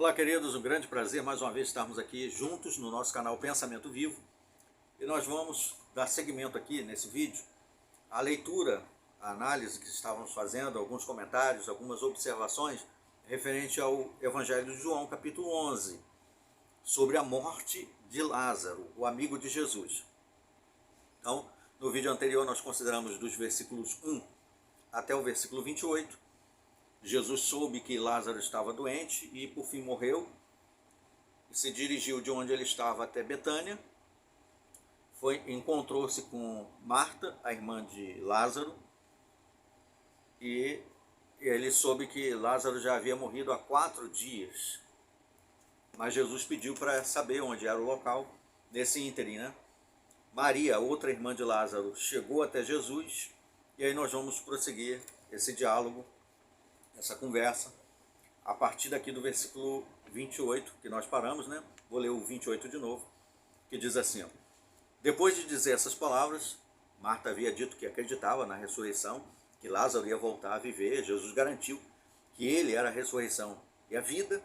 Olá, queridos, um grande prazer mais uma vez estarmos aqui juntos no nosso canal Pensamento Vivo. E nós vamos dar seguimento aqui nesse vídeo à leitura, à análise que estávamos fazendo, alguns comentários, algumas observações referente ao Evangelho de João, capítulo 11, sobre a morte de Lázaro, o amigo de Jesus. Então, no vídeo anterior nós consideramos dos versículos 1 até o versículo 28, Jesus soube que Lázaro estava doente e por fim morreu, e se dirigiu de onde ele estava até Betânia, encontrou-se com Marta, a irmã de Lázaro, e ele soube que Lázaro já havia morrido há 4 dias, mas Jesus pediu para saber onde era o local nesse ínterim, né? Maria, outra irmã de Lázaro, chegou até Jesus, e aí nós vamos prosseguir esse diálogo, essa conversa, a partir daqui do versículo 28, que nós paramos, né? Vou ler o 28 de novo, que diz assim, ó: Depois de dizer essas palavras, Marta havia dito que acreditava na ressurreição, que Lázaro ia voltar a viver. Jesus garantiu que ele era a ressurreição e a vida.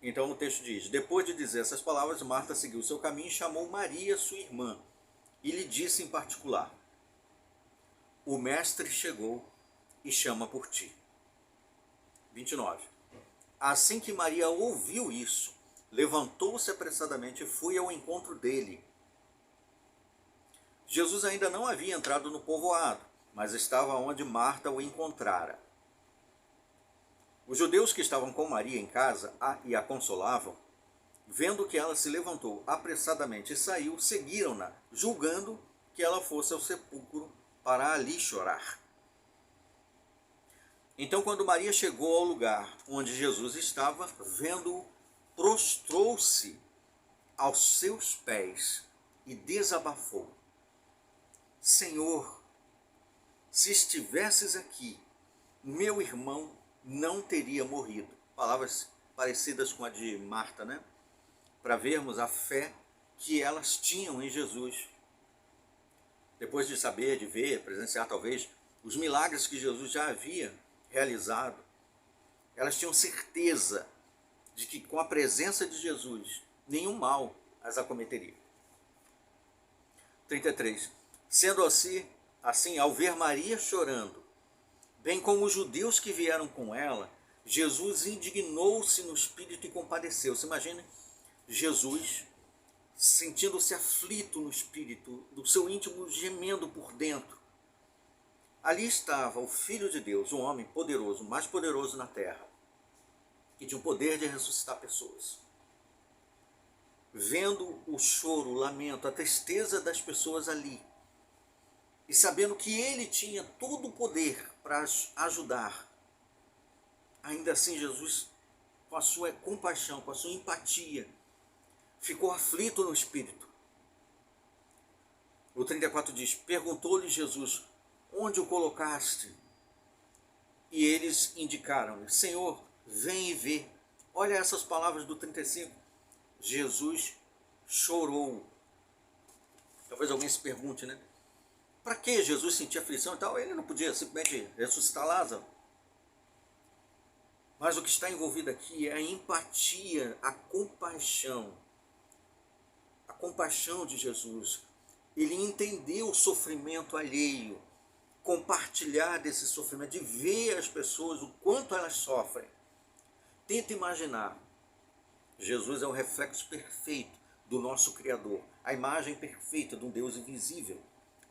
Então o texto diz: depois de dizer essas palavras, Marta seguiu o seu caminho e chamou Maria, sua irmã, e lhe disse em particular: O mestre chegou e chama por ti. 29. Assim que Maria ouviu isso, levantou-se apressadamente e foi ao encontro dele. Jesus ainda não havia entrado no povoado, mas estava onde Marta o encontrara. Os judeus que estavam com Maria em casa e a consolavam, vendo que ela se levantou apressadamente e saiu, seguiram-na, julgando que ela fosse ao sepulcro para ali chorar. Então, quando Maria chegou ao lugar onde Jesus estava, vendo-o, prostrou-se aos seus pés e desabafou: Senhor, se estivesses aqui, meu irmão não teria morrido. Palavras parecidas com a de Marta, né? Para vermos a fé que elas tinham em Jesus. Depois de saber, de ver, presenciar talvez os milagres que Jesus já havia realizado, elas tinham certeza de que com a presença de Jesus, nenhum mal as acometeria. 33. Sendo assim, ao ver Maria chorando, bem como os judeus que vieram com ela, Jesus indignou-se no espírito e compadeceu-se. Imagine Jesus sentindo-se aflito no espírito, do seu íntimo gemendo por dentro. Ali estava o Filho de Deus, um homem poderoso, mais poderoso na terra, que tinha o poder de ressuscitar pessoas. Vendo o choro, o lamento, a tristeza das pessoas ali, e sabendo que ele tinha todo o poder para ajudar, ainda assim Jesus, com a sua compaixão, com a sua empatia, ficou aflito no espírito. O 34 diz: perguntou-lhe Jesus: onde o colocaste? E eles indicaram-lhe: Senhor, vem e vê. Olha essas palavras do 35. Jesus chorou. Talvez alguém se pergunte, né? Para que Jesus sentia aflição e tal? Ele não podia simplesmente ressuscitar Lázaro. Mas o que está envolvido aqui é a empatia, a compaixão. A compaixão de Jesus. Ele entendeu o sofrimento alheio, compartilhar desse sofrimento, de ver as pessoas, o quanto elas sofrem. Tenta imaginar, Jesus é o reflexo perfeito do nosso Criador, a imagem perfeita de um Deus invisível,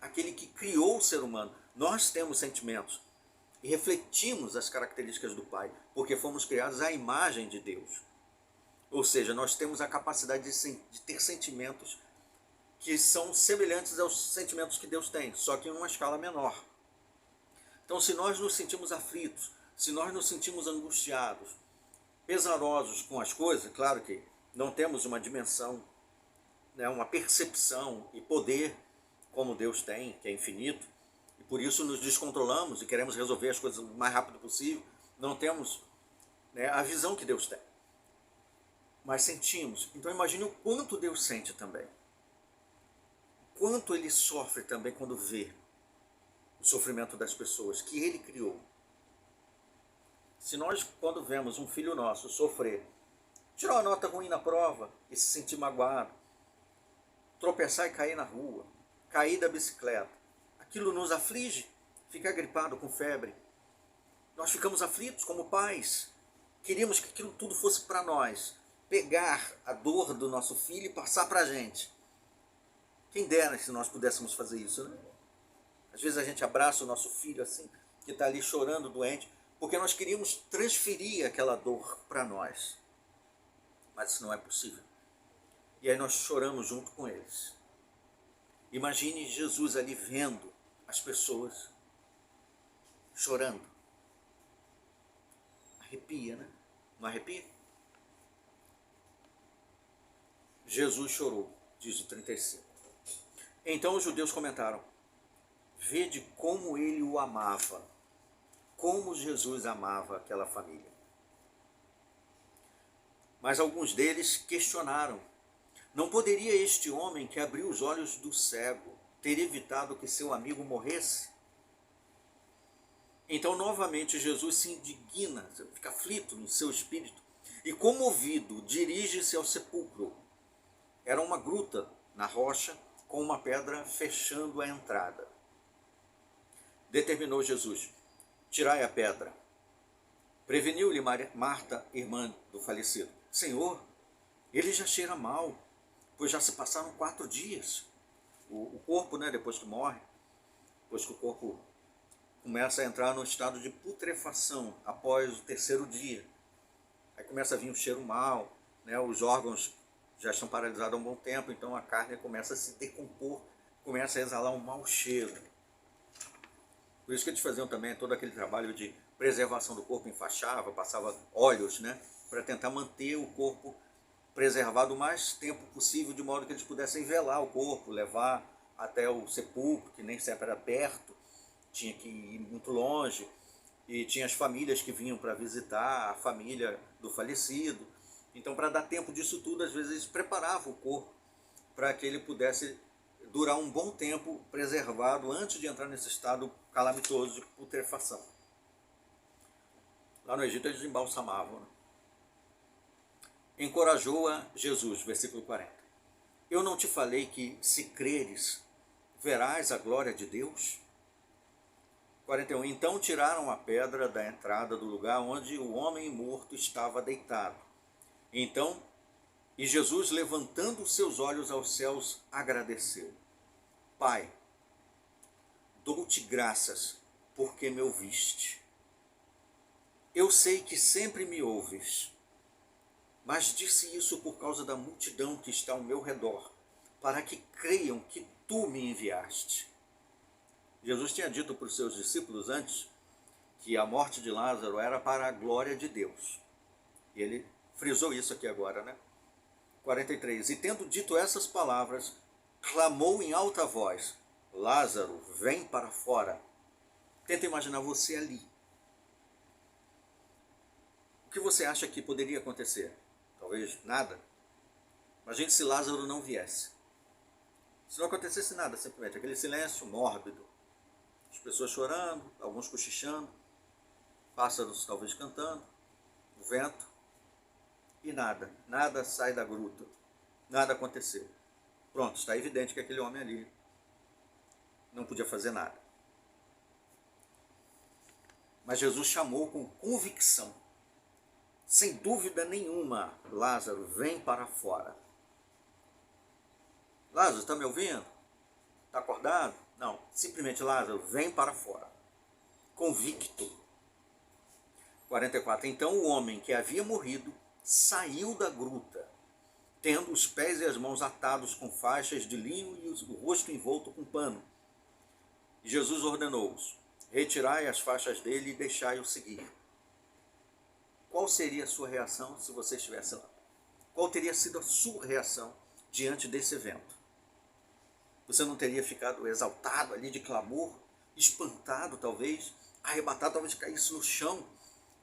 aquele que criou o ser humano. Nós temos sentimentos e refletimos as características do Pai, porque fomos criados à imagem de Deus. Ou seja, nós temos a capacidade de ter sentimentos que são semelhantes aos sentimentos que Deus tem, só que em uma escala menor. Então, se nós nos sentimos aflitos, se nós nos sentimos angustiados, pesarosos com as coisas, claro que não temos uma dimensão, né, uma percepção e poder como Deus tem, que é infinito, e por isso nos descontrolamos e queremos resolver as coisas o mais rápido possível, não temos, né, a visão que Deus tem. Mas sentimos. Então imagine o quanto Deus sente também. Quanto Ele sofre também quando vê o sofrimento das pessoas que Ele criou. Se nós, quando vemos um filho nosso sofrer, tirar uma nota ruim na prova e se sentir magoado, tropeçar e cair na rua, cair da bicicleta, aquilo nos aflige, ficar gripado com febre. Nós ficamos aflitos como pais, queríamos que aquilo tudo fosse para nós, pegar a dor do nosso filho e passar para a gente. Quem dera se nós pudéssemos fazer isso, né? Às vezes a gente abraça o nosso filho assim, que está ali chorando, doente, porque nós queríamos transferir aquela dor para nós. Mas isso não é possível. E aí nós choramos junto com eles. Imagine Jesus ali vendo as pessoas chorando. Arrepia, né? Não arrepia? Jesus chorou, diz o 35. Então os judeus comentaram: vede como ele o amava, como Jesus amava aquela família. Mas alguns deles questionaram: não poderia este homem que abriu os olhos do cego ter evitado que seu amigo morresse? Então novamente Jesus se indigna, fica aflito em seu espírito e comovido dirige-se ao sepulcro. Era uma gruta na rocha com uma pedra fechando a entrada. Determinou Jesus: tirai a pedra. Preveniu-lhe Marta, irmã do falecido: Senhor, ele já cheira mal, pois já se passaram 4 dias. O corpo, né, depois que morre, depois que o corpo começa a entrar no estado de putrefação após o 3º dia. Aí começa a vir um cheiro mal, né, os órgãos já estão paralisados há um bom tempo, então a carne começa a se decompor, começa a exalar um mau cheiro. Por isso que eles faziam também todo aquele trabalho de preservação do corpo, enfaixava, passava óleos, né, para tentar manter o corpo preservado o mais tempo possível, de modo que eles pudessem velar o corpo, levar até o sepulcro, que nem sempre era perto, tinha que ir muito longe, e tinha as famílias que vinham para visitar a família do falecido. Então, para dar tempo disso tudo, às vezes eles preparavam o corpo para que ele pudesse durar um bom tempo preservado antes de entrar nesse estado calamitoso de putrefação. Lá no Egito eles embalsamavam, né? Encorajou-a Jesus, versículo 40. Eu não te falei que, se creres, verás a glória de Deus? 41. Então tiraram a pedra da entrada do lugar onde o homem morto estava deitado. Então, e Jesus, levantando os seus olhos aos céus, agradeceu: Pai, dou-te graças porque me ouviste. Eu sei que sempre me ouves, mas disse isso por causa da multidão que está ao meu redor, para que creiam que tu me enviaste. Jesus tinha dito para os seus discípulos antes que a morte de Lázaro era para a glória de Deus. E ele frisou isso aqui agora, né? 43. E tendo dito essas palavras, clamou em alta voz: Lázaro, vem para fora. Tenta imaginar você ali. O que você acha que poderia acontecer? Talvez nada. Imagine se Lázaro não viesse. Se não acontecesse nada, simplesmente aquele silêncio mórbido. As pessoas chorando, alguns cochichando, pássaros talvez cantando, o vento, e nada sai da gruta, nada aconteceu. Pronto, está evidente que aquele homem ali não podia fazer nada. Mas Jesus chamou com convicção, sem dúvida nenhuma: Lázaro, vem para fora. Lázaro, está me ouvindo? Está acordado? Não, simplesmente: Lázaro, vem para fora. Convicto. 44. Então o homem que havia morrido saiu da gruta, tendo os pés e as mãos atados com faixas de linho e o rosto envolto com pano. E Jesus ordenou-os: retirai as faixas dele e deixai-o seguir. Qual seria a sua reação se você estivesse lá? Qual teria sido a sua reação diante desse evento? Você não teria ficado exaltado ali de clamor, espantado talvez, arrebatado, talvez caísse no chão,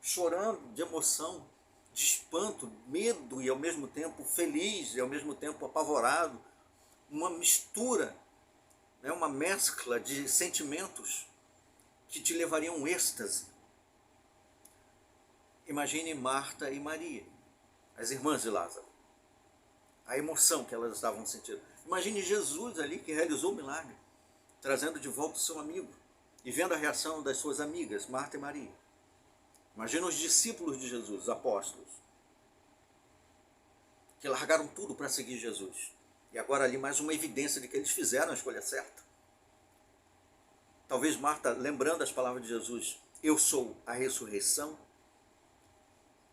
chorando de emoção, de espanto, medo e ao mesmo tempo feliz e ao mesmo tempo apavorado, uma mistura, né, uma mescla de sentimentos que te levariam a um êxtase. Imagine Marta e Maria, as irmãs de Lázaro. A emoção que elas estavam sentindo. Imagine Jesus ali que realizou o milagre, trazendo de volta o seu amigo e vendo a reação das suas amigas, Marta e Maria. Imagina os discípulos de Jesus, os apóstolos, que largaram tudo para seguir Jesus. E agora ali mais uma evidência de que eles fizeram a escolha certa. Talvez Marta, lembrando as palavras de Jesus, eu sou a ressurreição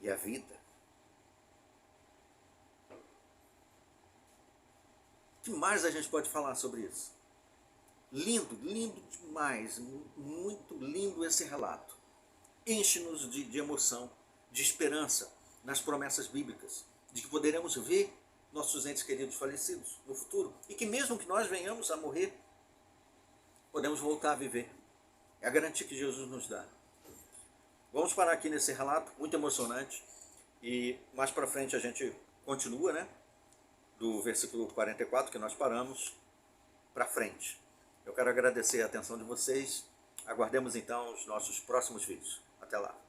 e a vida. O que mais a gente pode falar sobre isso? Lindo, lindo demais, muito lindo esse relato. Enche-nos de emoção, de esperança nas promessas bíblicas, de que poderemos ver nossos entes queridos falecidos no futuro, e que mesmo que nós venhamos a morrer, podemos voltar a viver. É a garantia que Jesus nos dá. Vamos parar aqui nesse relato, muito emocionante, e mais para frente a gente continua, né? Do versículo 44 que nós paramos para frente. Eu quero agradecer a atenção de vocês. Aguardemos então os nossos próximos vídeos. Até lá.